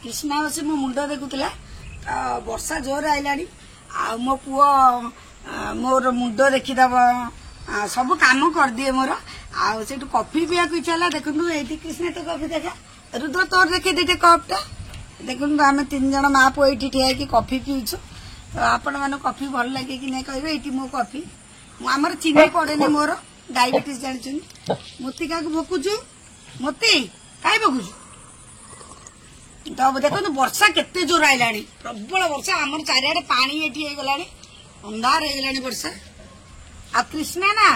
कृष्णा बस मो मुंड देखुला वर्षा जोर आइलानी आ मो पुओ मोर मुंड देखीदब सब काम कर दिए मोर आ से कॉफी पिया इच्छा देखु ये कृष्णा तो कॉफी देखा रुद्र तोर देखे देखे कपटा देखु आम 3 जन माँ पुओ ये ठिया कॉफी पीछू तो आपण मैंने कॉफी भल लगे कि नहीं कहे ये मो कॉफी आमर चीनी पड़े मोर डायबिटीज जानी मोती क्या भोकुचु मोती कहीं भोकुचु तो देखो वर्षा केते जोर आइलानी प्रबल वर्षा आमर चारिआडे पानी एठी गलानी अंधार हो गलानी वर्षा आ कृष्णा ना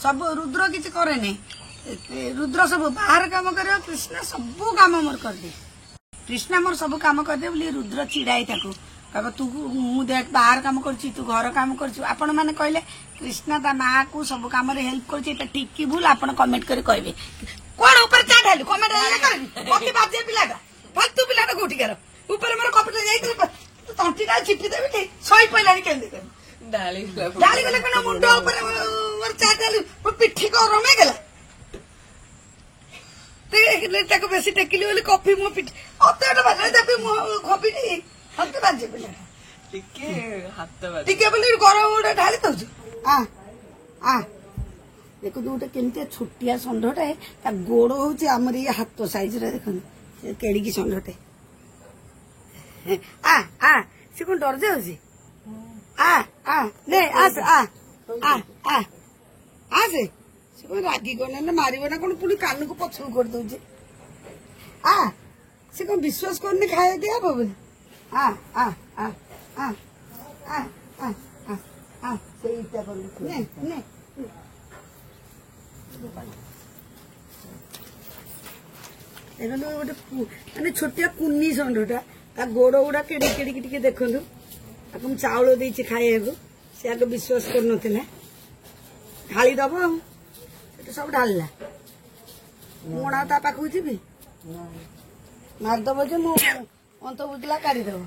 सब रुद्र किसी करे नहीं रुद्र सब बाहर काम करे कृष्णा सब काम मोर कर दे कृष्णा मोर सब काम कर दे बोली रुद्र चिड़ाई ताकू कह तू मु देख बाहर काम कर तू घर काम कर आपण मैंने कहले कृष्णा ता माँ को सब काम हेल्प कर ठीक की भूल आप कमेंट कर कहे कौन ऊपर चा ढालू कमेंट कॉफी बाजे पिलाटा फालतू पिलाटा कोठी कर ऊपर मोर कपड़ा जाई तंटी ना चिपी देबी सही पइलानी केंदे डाली गले कना मुंड ऊपर मोर चा ढालू पिठी को रमे गेला ते ताको बेसी टेकिली बोली कॉफी मो पिठी अतेटा बाजे देबी मो कॉफी नी हाथ बाजे पिलाटा टिके हाथ बाजे टिके बोली गरम उडा ढाली दउछु आ देखो गोटे केमती छोटिया षंढटे ता गोड़ हूँ आमर ये हाथ साइज देखो केड़ी षंढटे सी कौन डर जाऊँ ने आस आसे सी कौन रागी कौन मारिब ना कौन पुणी कान को पछू कर दौचे सी कौन विश्वास करनी खाए दिया बोली गोटे माने छोटिया कुन्नी षंढटा गोड़ गुड़ा केड़ी केड़ी टे देखु आपको चाउल देती खाइबा सी आगे विश्वास कर ढाली दब सब ढाला मुणा ता पाखु जी मारदब जो मो अंत बुझला काढ़ीदब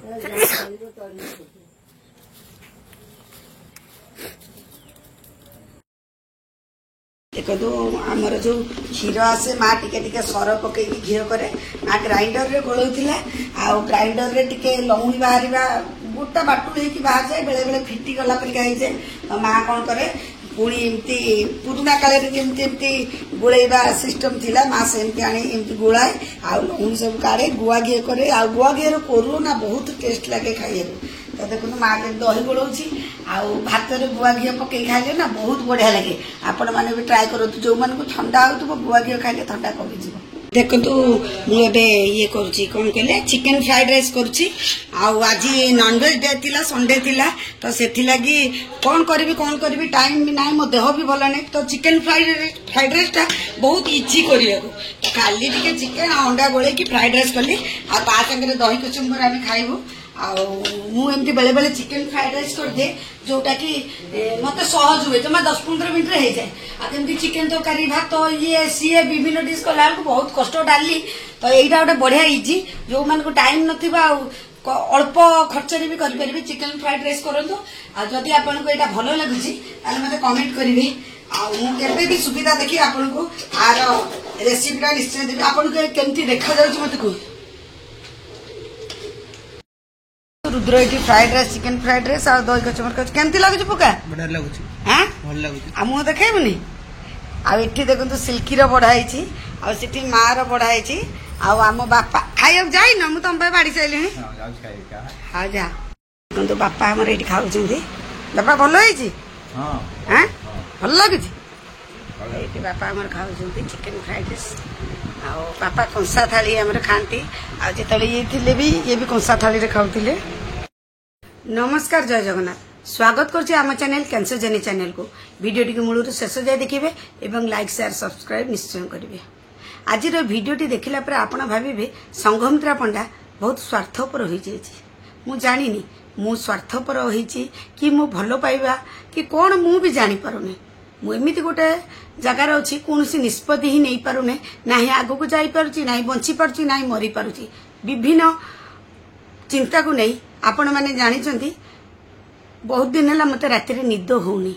देखो तो आमर जो क्षीर आसे माँ टिके सर पकई घी करे माँ ग्राइंडर रे गोलौथिला आ ग्राइंडर रे टिके लौणी बाहर गोटा बाटू लेकिन बाहर जाए बेले बेले फिटी गला परिका जाए तो माँ कौन करे पुणी एमती पुराना काल एमती गोलैबा सिस्टम थिला माँ से एमती गोलाए आ लौणी सब काढ़े गुआ घी करे आ गुआ घी करू ना बहुत टेस्ट लगे खाइए तो देखो माँ के दही गोलाउची भात में गुआ घी पकई खाइले ना बहुत बढ़िया लगे आपण मैंने भी ट्राए करूँ जो मान को ठंडा हो गुआ घी खाइले ठंडा कमी देखो मुझे ये करुच्ची कौन कहले चिकेन फ्राइड राइस करुच्ची आज नॉनवेज डे थिला संडे थिला तो से कौन करी टाइम भी ना मो देह भी भल नहीं तो चिकेन फ्राइड राइस टा बहुत इजी करने तो खाली टिके चिकेन अंडा गोले की फ्राइड राइस कली आगे दही कुचुम्बर आम खाइबू आमती बेले बेले चिकेन फ्राइड राइस कर दे जोटा कि मत सहज हुए जमा 10-15 मिनट हो जाए आमती चिकेन तरकारी भात ये सी विभिन्न डिश कला बहुत कष्ट डाली तो यहाँ गोटे बढ़िया इजी जो मान को टाइम ना अल्प खर्च भी करें चिकेन फ्राइड राइस करूँ आदि आपको यहाँ भल लगुच मत कमेंट करेंगे आगे भी सुविधा देखिए आपको आर रेसिपीटा निश्चय देवी आपको केमती देखा जाऊँ मत कह रुद्र ये fried rice chicken fried rice आ दही कचमर केमती लगुच पुका बढ़िया लगुच हां भल लगुच आ मु देखेबनी आ एठी देखंतु सिल्की रो बढ़ाई आ सिटी मां रो बढ़ाई आ आम बापा खाइब जाई न मु तम पे बाड़ी चैलिनी हां जाउछ खाइ का हां जा देखंतु बापा हमर एठी खाउछंती बापा भल होईची हां हां भल लगुच एठी बापा हमर खाउछंती चिकेन फ्राइड राइस आ बापा कंसा थाली हमर खांती आ जेतले ये थिले भी ये भी कंसा थाली रे खाउतिले नमस्कार जय जगन्नाथ स्वागत करछि आम चैनल कैंसर जर्नी चैनल को वीडियो टी मूल शेष जाए देखिए एवं लाइक शेयर सब्सक्राइब निश्चय करेंगे आज भिडियोटी देखला पर आपण भाविबे संघमित्रा पंडा बहुत स्वार्थपर हो मु जानिनी मु स्वार्थपर होइछि कि मु भलो पाइबा कि कौन मु भी जानी पारुनी मु एमिति गोटे जगार अच्छी कौन निष्पत्ति ही नहीं पारुने ना आगो को जाई पारुछि ना बंची पारुछि ना मरी पारुछि विभिन्न चिंता को नहीं आपण मैंने जानी बहुत दिन है मत राति निद होनी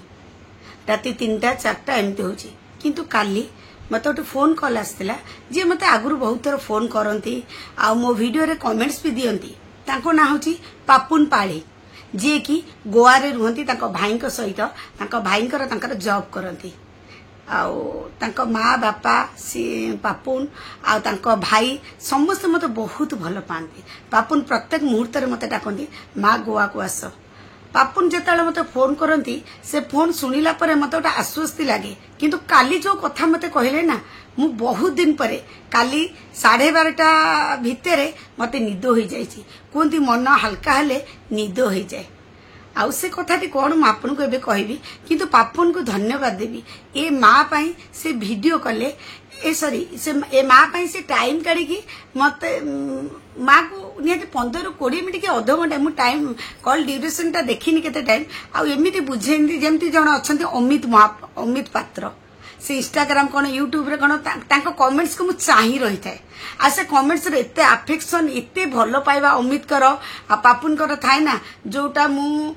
राति 3टा 4टा एमती होची किंतु काली मत गोटे फोन कॉल आसला जी मत आगु बहुत थर फोन करती आ मो वीडियो रे कमेंट्स भी दियंती तांको ना होची पापुन पाळे जे कि गोवा रे रुहंती तांको भाई सहित तांको भाई जॉब करती आउ माँ बापा सी पापुन आ भाई समस्त मत बहुत भल पाती पापुन प्रत्येक मुहूर्त मत डाकती माँ गोवा को आस पापुन जिते मत फोन करती से फोन शुणिला परे मत गोटे आश्वस्ति लगे किंतु काली जो कथा मत कहले ना मु बहुत दिन परे काली 12:30 भितर मत निद हो जाइए कहती मन हल्का हेले निद हो जाए आउ से कथाटी कौन मुझे आपन को एबे कहबी किंतु पापुन को धन्यवाद देवी ए माँ पाई से वीडियो कले ए सॉरी से ए माँ पाई से टाइम काढ़ी मत माँ को निहाती 15-20 मिनट कि अध घंटा मुझे टाइम कॉल ड्यूरेशन टा देखनी केते टाइम आमती बुझेंती जमती जन अच्छा अमित पात्र से इंस्टाग्राम कौन यूट्यूब रे कौन कमेंट्स को मुझे चाही रही थाए आ से कमेंट्स रे एते अफेक्शन एते भल पाइबा अमित कर आ पापुन कर थाए ना जोटा मु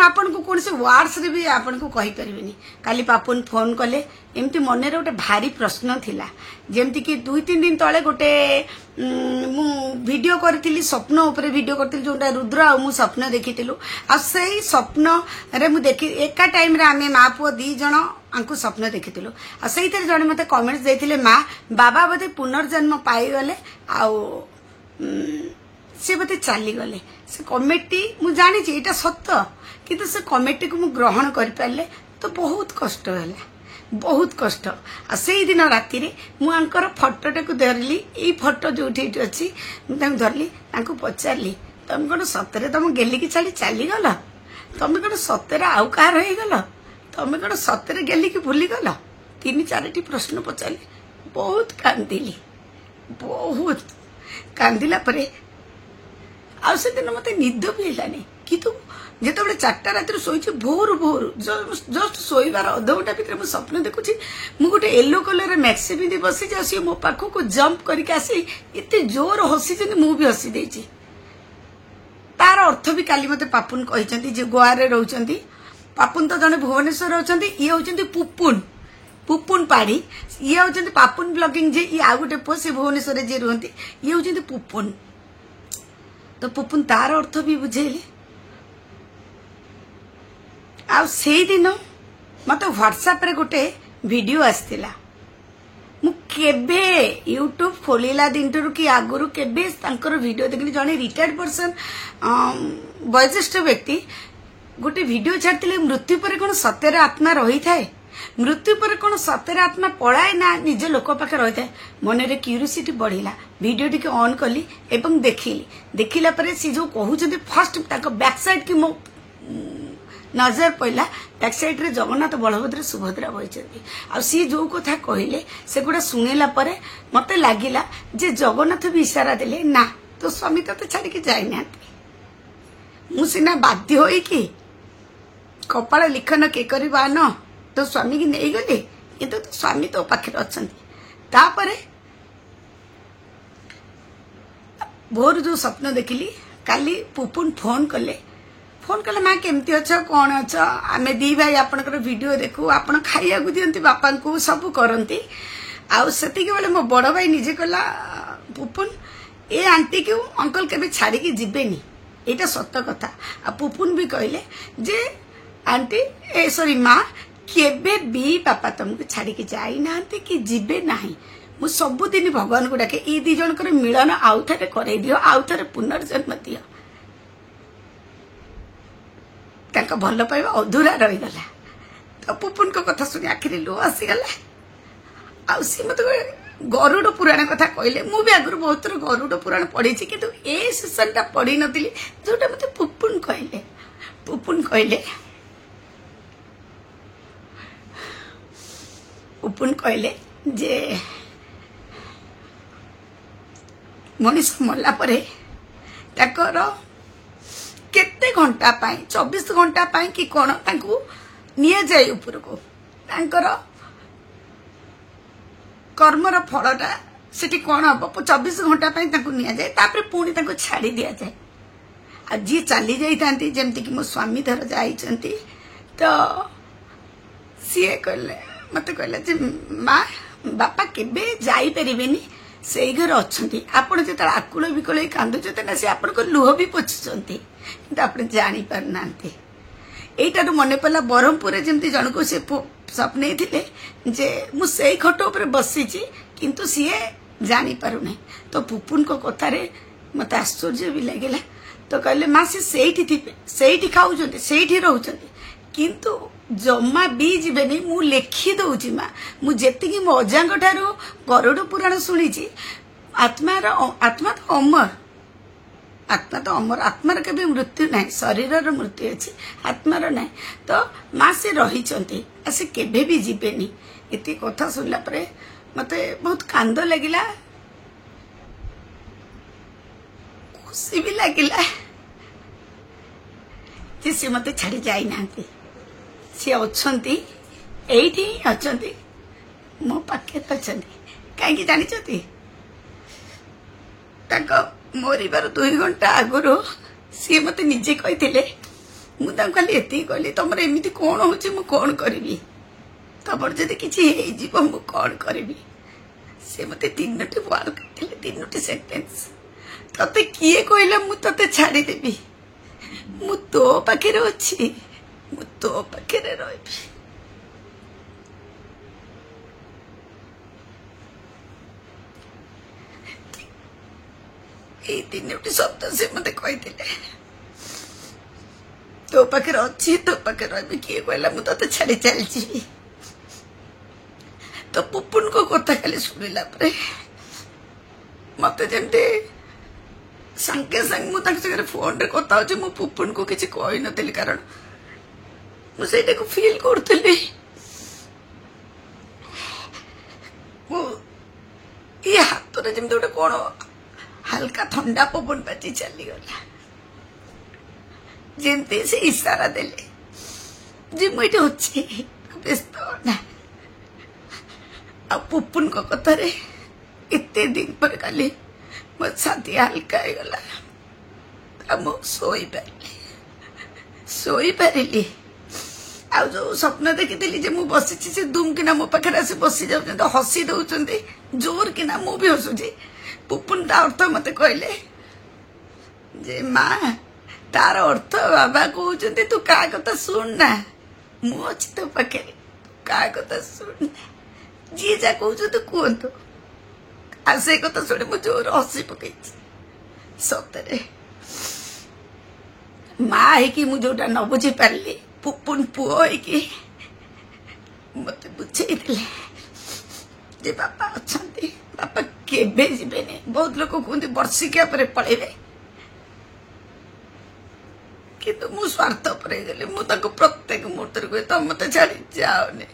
आपन को कौन से वर्ड्स रे भी आपन को कहि परिबिनी काली पापुन फोन कले एमती मन रे गोटे भारी प्रश्न थिला जेमती कि 2-3 दिन तले गोटे मु वीडियो करथिली स्वप्न ऊपर वीडियो करथिली जोटा रुद्र आ मु स्वप्न देखिथिलु आ सेही स्वप्न रे मु देखि एका टाइम रे आमे माँ पुओ 2 जण आंकु स्वप्न देखिथिलु आ सेही तरे जणे मते कमेंट्स देथिले माँ बाबा बोधे पुनर्जन्म पाई गले आ से बोधे चली गले से कमेटी मु जानि छी एटा सत्य किंतु से कमेटी को मु ग्रहण कर पाले तो बहुत कष्ट होला बहुत कष्ट आ से दिन राति रे मु आंकर फोटोटा को धरली ए फोटो जोठी अछि मु धरली तांको पचारली तुम कोन सतरे तुम गेली की छाड़ी चली गल तुम कोन सतरे आउ कहा रही गल तुम कोन सतरे गेली की भूली गल 3-4टी प्रश्न पचारली बहुत कांदिली बहुत कांदिला परे आ से दिन मते निद भी लानी किंतु जिते 4टा राति शोची भोर भोर जस्ट शोबार अध घंटा भितर मुझे स्वप्न देखुची मु गोटे येलो कलर मैक्सी पिंधि बसी सी मो पाखक को जंप करके आसी एते जोर हसी मु भी हसी देची तार अर्थ भी काली मते पापुन कहते जे गोवा रे रहउचंती पापुन तो जने भुवनेश्वर रहउचंती ये होचंती पुपुन पुपुन पाड़ी ये होचंती पापुन ब्लॉगिंग जे ये आ गोटे पो से भुवनेश्वर जे रहंती ये होचंती पुपुन तो पुपुन तार अर्थ भी बुझेले आ से दिन मत व्हाट्सएप रे गोटे वीडियो आसतिला मु केबे यूट्यूब खोलिला दिन कि आगुरु केबे तांकर वीडियो देखली जने रिटायर्ड पर्सन वयोज्येष्ठ व्यक्ति गोटे वीडियो छाड़ते मृत्यु पर कौन सत्यर आत्मा रही थाए मृत्यु पर कौन सत्यर आत्मा पलाए ना निज लोक पाखे रही थाए मन रे क्यूरियोसिटी बढ़िला वीडियो टी ऑन कली एवं देखिला परे सी जो कहउछथि फर्स्ट ताको बैक साइड की मो नजर पड़ा बैक साइड रे जगन्नाथ बलभद्र सुभद्रा बहिचंती आ सी जो कथा कहले से गुडा सुनेला परे मते लागिला जे जगन्नाथ भी इशारा देले ना तो स्वामी तो छाड़ी के जाई ना मु सिना बाध्य होई कि कपाल लिखन के करबा न तो स्वामी की नहीं गले किंतु तो स्वामी तो पाखे अछंती तापरे भोर जो स्वप्न देखिली काली पुपुन फोन कले माँ केमती अच्छ कौन अच्छ आम दी भाई आपनकर वीडियो देखू आपन खाइया को दियंती बापा को सब करती आती बेले मो बड़ भाई निजे कहला पुपुन ए आंटी को अंकल केबे छाड़ी की जीवेनी एटा सत्य कथा आ पुपुन भी कहले जे आंटी ए सॉरी माँ केबे भी पापा तुमको छाड़ी की जाई नांती कि जीवे नाही मु सबुदिन भगवान को डाके ई 2 जनकर मिलन आउ थे करे दियो आउ थे पुनर्जन्म दियो ताका भल पाइबा अधूरा रही गला तो पुपुन को कथा सुनी आखिरी लुह आसीगला आ सी मत गरुड़ पुराण कथा कहले मु भी आगु बहुत थर गरुड़ पुराण पढ़ी किंतु ए सेशन टा पढ़ी नथिली जोटा मते पुपुन कहले जे मनीष मरला परे ताकर केते घंटा पाई 24 घंटा पाई कि कोन तांकू निया जाय ऊपर को तांकर कर्मर फलटा सेठी कोन हम 24 घंटा पाई तांकू निया जाय तापर पुणी तांकू छाड़ी दिया जाय आ जी चली जाई जेमती कि मो स्वामी धर जाइछंती तो सीए कहले मत कहला जे माँ बापा केबे जाई परिबेनी सेई घर अच्छी आपण जो आकुल विकल कांदुचे ना सी आपण लुह भी पोछुंट कि आप जानी पारना यहीटार मन पड़ा ब्रह्मपुर जमी जन को सी स्वप्न थे जे मुझे खट उपर बसी किंतु सीए जानी पारुना तो पुपुन को कथार मत आश्चर्य भी लगे तो कहले माँ से खाऊ से रोच किंतु जमा भी जीवेनी मु लेखि दौची माँ मुझे मो अजांग ठारू गरुड़ पुराण शुणी आत्मा तो अमर आत्मा तो अमर आत्मार के मृत्यु ना शरीर मृत्यु अच्छी आत्मार ना तो माँ से रही से केभे भी जीवेनी ये कथा शुणला मत बहुत कांद लगिला खुशी भी लगिला सी मत छाड़ी जाई ना सी अच्छी एठी अच्छा मो पाखे अच्छा कहीं जानी मरबार 2 घंटा आगुरी सी मत निजे कही मुझे खाली ये कहली तुम एमती कौन हो कौन करी तमर जदि किसी मु कौन करी सी मत 3टी वाल कहते 3टी सेंटेंस तते किए कहला मु तते छाड़देवी मु तो पाखे अच्छी मु तो पाखे रही ये 3टी शब्द से मत कही तो पाखे अच्छी तो पाखे रही किए कहला मु तो छाड़ी चलची तो पुपुन को कथा खाली शुणिला मत जमते संगे संग मुझे फोन रे कथा हो मु पुपुन को किसी कही नी कारण मुझे फील करी ये हाथ में जमी गोटे कौन हल्का ठंडा पवन बाजी चलीगला जमती से इशारा देले जे मुझे अच्छी व्यस्त ना आ पुपुन को कथार एते दिन पर काली मो छाती हल्का गला शोई पारि आ जो स्वप्न देखी जे मु बसी से दुम किना मो पाखे आसी बसी जाऊँ हसी दौरान जोर किना मु भी हसुची पुपुन ता अर्थ मत कहले जे माँ तार अर्थ बाबा कहते तू क्या कथा शुण ना मु अच्छी तो पाखे क्या कथा शुण जी जा कह तू कहतु आ से कथा शुणी मु जोर हसी पकई सतरे माँ है मु जोटा न बुझी पारि पुपुन पुओ है मत बुझे जे बापा अच्छा बापा केबे जीवेनी बहुत लोग कहते वर्षिका पर पलैबे किंतु मु स्वार्थ पर गली मुझे प्रत्येक मुहूर्त कहे तुम मत छाड़ी जाओनी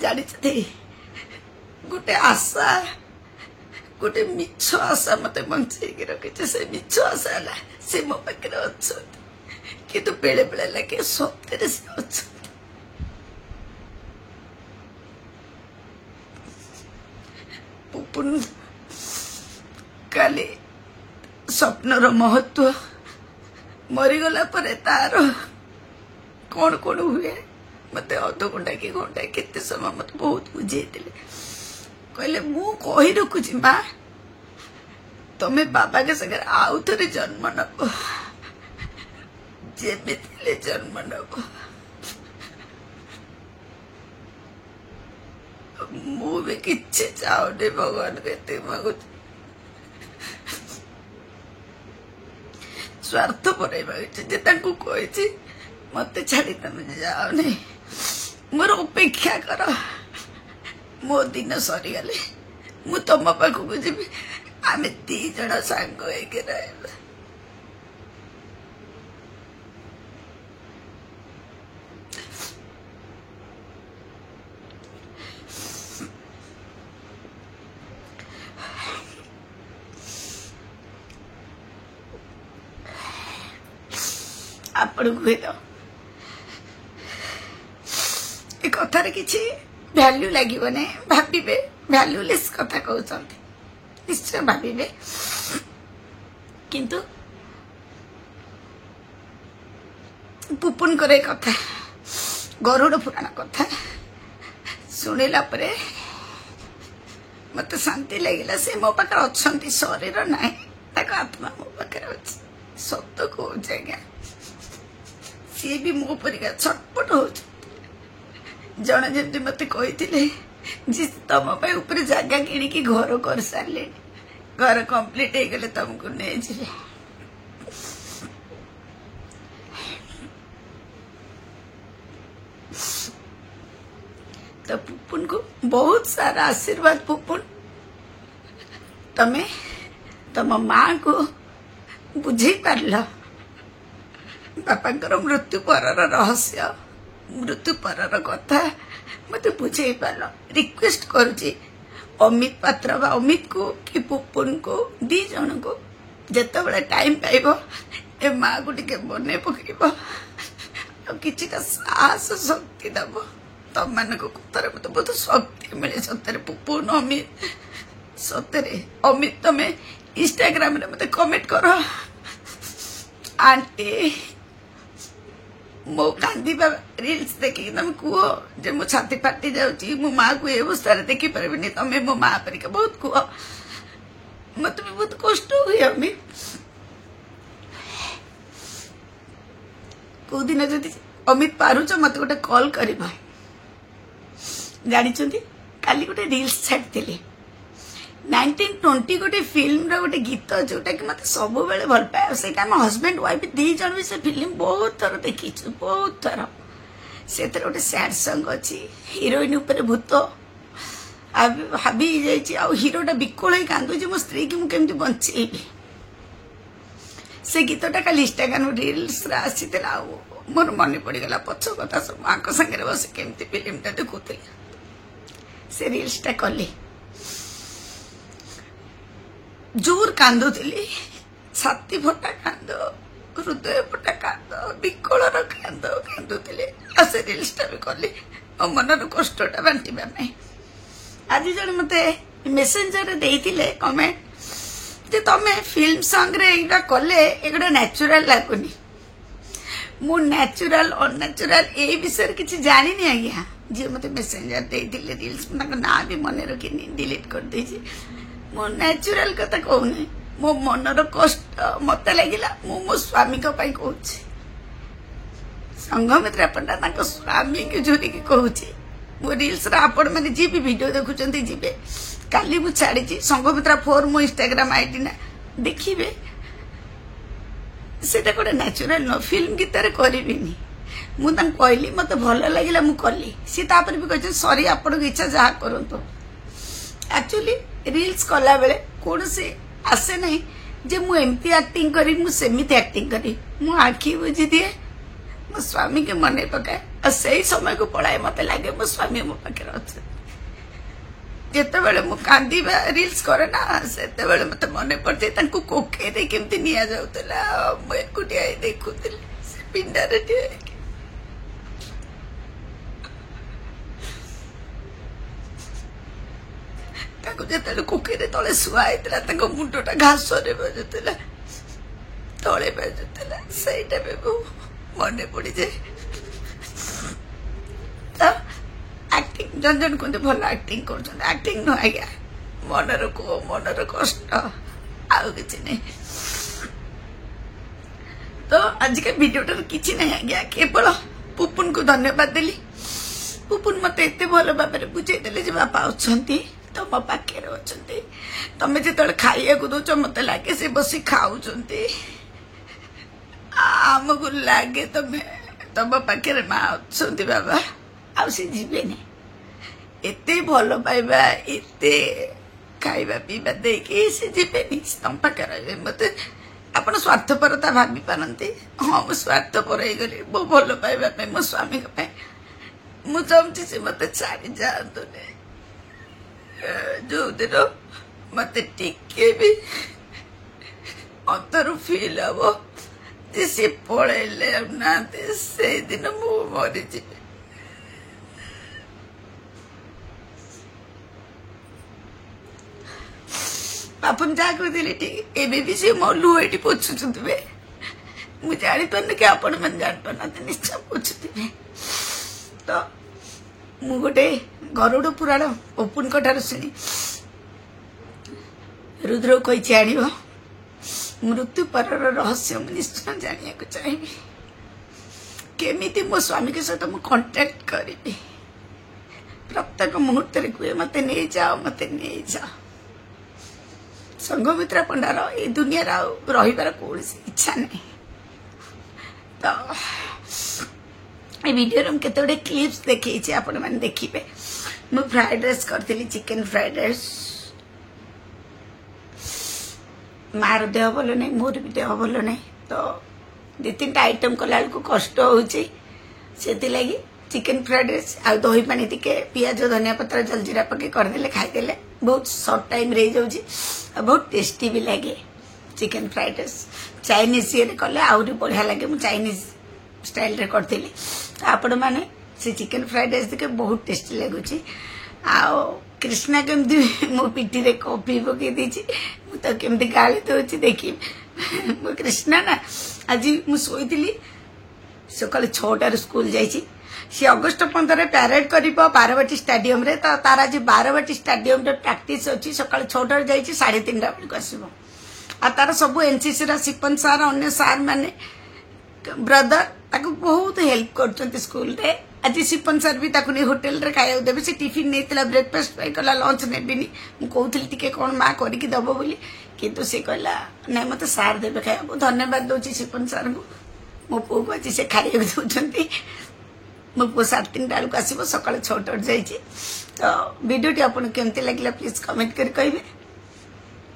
जानी गोटे आशा गोटे मिछ आशा मत बंचेक रखी से मिछ आशा है से मो पाखे अच्छा किंतु बेले बेले लगे सत्य से अच्छा पुपुन काली स्वप्नर महत्व मरीगला तार कौन कौन हुए मत अध घंटा कि घंटा केते समय मत बहुत बुझे कहले मु कही रखुची माँ तुम्हें बाबा के संगे आउ थे जन्म नब जेमे जन्म नब मु भी किच्छे चाहूनी भगवान कहते मांगुच स्वार्थ पर कही मत छाड़ी तुम जाओनी मोर अपेक्षा कर मो दिन सरीगले मु तुम पाखक जी आम 2 जन सांग रहा आपण हुए तो ये कथार किसी भैल्यू लगे ना भावे भैल्यूलेस कथा कहते निश्चय भावे किंतु पुपुन करे कथा गरुड़ पुराण कथा शुणिला मत शांति लगे से मो पाखे अच्छा शरीर ना आत्मा मो पाखे अच्छे सत कौच आज्ञा सी भी मो परिका छटपट हो जड़े जमी मत कही तुम ऊपर जगह कि घर कर सारे घर कंप्लीट हो गले तुमको नहीं जी तो पुपुन को बहुत सारा आशीर्वाद पुपुन तमे तम माँ को बुझे पारल बापा मृत्यु पर रहस्य मृत्यु पर कथा मत बुझे पारल रिक्वेस्ट करुची अमित पात्र बा अमित को कि पुपुन को दी जन को जिते बड़े टाइम पाइब ए माँ को टिके बने पकड़ किछिटा साहस शक्ति दब तम मान कथार मत बहुत शक्ति मिले सतरे पुपुन अमित सतरे अमित तमें इंस्टाग्राम रे मत कमेंट कर आंटी मो कांदीबा रील्स देखिए तुम कह जे मो छाती फाटी जाऊँगी मो माँ को ये अवस्था देखी पारे तमें मो माँ परिका बहुत कह मत भी बहुत कष्ट हुए अमित कौ दिन जदि अमित पारुच मत गोटे कॉल कर जानी काली गोटे रील्स छाड़ी 1920 गोटे फिल्म गोटे गीत जोटा कि मत सब बेले भल पाए से हजबैंड वाइफ दी जन भी से फिल्म बहुत थर देखी बहुत थर से गोटे सैड सॉन्ग अच्छी हिरोइन उपर भूत हाबी हीरोटा विकोल कांदू मो स्त्री की मुझे बचेबी से गीतटा कल इंस्टाग्राम रील्स आसी मोर मन पड़गला पछ कथा सब माँ सागे बस केमती फिल्मटा देखुली से रील्सटा कली जोर कांदुली छाती फटा कांद हृदय फटा कांद विकलर कांद कांदुले से रील्सटा भी कली मनर कष्टा बांटा आज जन मत मेसेंजर देते कमेंट जे तमें फिल्म सॉन्ग रे एटा कले एगोटा नेचुरल लगुनी मु नेचुरल अननेचुरल ए विषय किसी जानी आज्ञा जी मत मेसेंजर देते रील्स ना भी मन रखी डिलीट कर देछि मो नेचुरल कथा कहूनी मो मनर कष्ट मत लगिला मो स्वामी कहूँ संघमित्रा पंडा स्वामी के जोरी की कहूँ मो रील्स आपण मैंने जी भी वीडियो देखुं जीवे काली मु छाड़ी संघमित्रा 4 मो इंस्टाग्राम आईडी ना देखिए से गोटे नेचुरल न फिल्म गीतार करी मुझे कहली मत भल लगे मुझे कली सी भी कहते सॉरी आपण इच्छा जहाँ करूँ एक्चुअली रील्स कला बेले कौन से आसे नहीं जे मु एमती एक्टिंग करी मु सेमिति एक्टिंग करी मु आखि बुझी दिए मो स्वामी के मन पकाए और सही समय को पढ़ाए मत लगे मो स्वामी मो पाखे अच्छे जिते बड़े मु कांदीबा रील्स करे ना से मत मन पड़ जाए कोकेरे केमती निया जाउतला मु एकुटिया देखुतली से पिंडारे जो कोकेरे तले शुआईला मुंडटा घास बजुला तले बजुला से मन पड़ जाए तो एक्टिंग जन जन कहते भल एक्टिंग कर एक्टिंग नुह आज्ञा मनर को मनर कष्ट आउ कि नहीं तो आज का वीडियोटा किसी नहीं आज्ञा केवल पुपुन को धन्यवाद देली पुपुन मत एत भल भाव बुझेदे बापा अच्छा तुम पाखे अच्छा तमें जो खाइया दौच मत लगे से बस खाऊ आमको लगे तुम्हें तुम पाखे माँ अच्छा बाबा आउ सी जीवे एत भल पाइबा एत खाइबा पीवा देके से जीवे तुम पाखे रे मत आप स्वार्थपरता भावी पारती हाँ मु स्वार्थपर हो गली मो भल पाइबा मो स्वामी मु चाहूँ से मत छाड़ी जातु जो दिन मत टिके भी अंतर फिल हम सी पड़े ना से दिन मु मरी जी बापन जहाँ कहते ठीक एवं भी सी मो लुह ये पोछुवे मुझे जानी पारे कि आपण मैंने जान पार निश्चय पोछुवे तो मु गोटे गरुड़ पुराण ओपुन ठार शुणी रुद्र कही आण मृत्यु पर रहस्य निश्चय जाना चाहिए केमी मो स्वामी के सहित मु कांटेक्ट करी प्रत्येक मुहूर्त कहे मत नहीं जाओ मत नहीं जाओ संघमित्रा पंडार ये दुनिया रही कौन इच्छा नहीं तो ये वीडियो में केते क्लिप्स देखी आपण मैंने देखिए मु फ्राइड राइस करी चिकेन फ्राइड राइस मार देह भल नहीं मोर भी देह भल नहीं तो दि तीन आइटम कला बेलू कष्ट होती लगी चिकेन फ्राइड राइस आ दही पानी टिके पियाज धनिया पत्र जलजीरा पके करदे खाईदे बहुत सर्ट टाइम रही जाऊँगी बहुत टेस्टी भी लगे चिकेन फ्राइड राइस चाइनीज ये कले आहरी बढ़िया लगे मुझे चाइनीज स्टाइल रे करती आपण मैंने से चिकेन फ्राइड राइस देखे बहुत टेस्टी लगुच कृष्णा केमती मो पिठी रे कॉफी पकई देछि तो केमती गाली दौची देखी मो कृष्णा ना आज मुझी सकाल 6टार स्कूल जाइए सी अगस्ट 15 प्यारेड कर बारवाटी स्टाडियम रे तो तार आज बारवाटी स्टाडियम रे प्रैक्टिस अच्छी सकाल 6टार जाइए 3:30 बेलू आसब आ तार सब एनसीसी सिपन सार अन्य सार माने ब्रदर ताको बहुत हेल्प कर स्कूल रे आज सिपन सार भी ताको नहीं होटल रे खाया देबे से टिफिन नेतला ब्रेकफास्ट पाई कला लंच नेबिनी मु कहूथली टिके कोन मा करिकी दबो बोली किंतु से कहला नहीं मत सार देबे खाया धन्यवाद दउची सिपन सार को मो पो को आज से खाया दउचंती मो पो 3:30 बेलू आसब सकाल 6टार जाइए तो वीडियोटी आपन केमती लागला प्लीज कमेंट कर कहिबे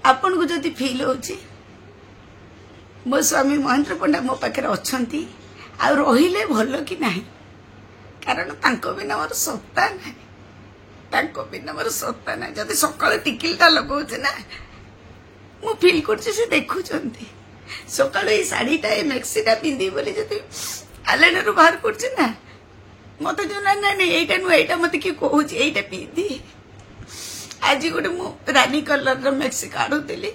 आपन को जदी फील होची मो स्वामी महेंद्र पंडा मो पाखे अच्छी आ रहिले भल कि नहीं कारण तांको बिना मोर सत्ता नहीं तांको बिना मोर सत्ता नहीं जदि सकाल टिकिलटा लगाउछे ना मु फील करछि से देखुछंती सकाल ए साड़ीटा ए मैक्सीटा पिंदी बोली जदि आलेनरु बाहर करछि ना मत जो ना ना एटा नु एटा मत कि कहूछि एटा पिंदी आज गोटे मु रानी कलर रो मैक्सी काढुतिली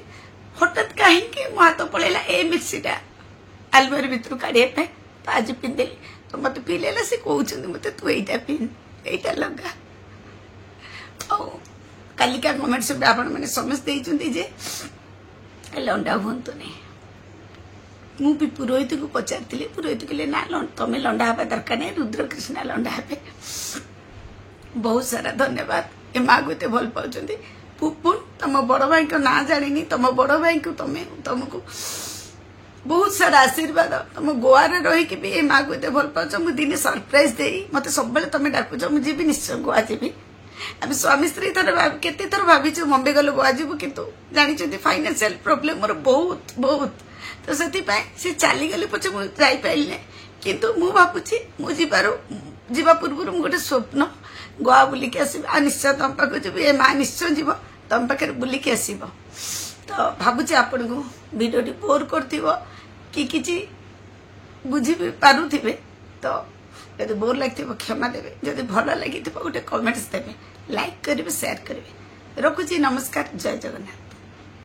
हठात कहीं मो हाथ पड़ेगा ए मिक्सीटा आलमारी भितर काढ़े तो आज पिंधेली तो मत फील है से कहते मत तू यहीटा पिंध यहीटा लगा कालिका कमेंट्स आपण मैंने समझते जे लंडा हूँ नहीं मुझे पुरोहित को पचारि पुरोहित कहले ना तमें लंडा हाँ दरकार नहीं रुद्र कृष्णा लंडा हे बहुत सारा धन्यवाद ए माँ को एत भल पाँच पुपुन तुम बड़ भाई को ना जानी तुम बड़ भाई को तुमको बहुत सारा आशीर्वाद तुम गोवा रे रही भी ए माँ को एत भल पाच मुझे दिने सरप्राइज दे मत सब तुम डाकुच मुझे भी निश्चय गोवा जी आम स्वामी स्त्री केते थर भाविचु बम्बे गलु गोवा जीवु किंतु जानी फाइनेंशियल प्रोब्लेम मोर बहुत बहुत तो से चलीगली पचे मुझे पारे किंतु मु भावुची मुझे जीवा पूर्व गोटे स्वप्न गोवा बुलिकी आसब आ निश्चय तुम पाक जी ए माँ निश्चय जीव तुम पाखे बुलिकी आसब तो भावुची आपण को वीडियो बोर कर बुझी भी पारुथिबे तो यदि बोर लगे क्षमा देवे जदि भल लगी गोटे कमेंट्स देवे लाइक करेंगे शेयर करेंगे रखुची नमस्कार जय जगन्नाथ।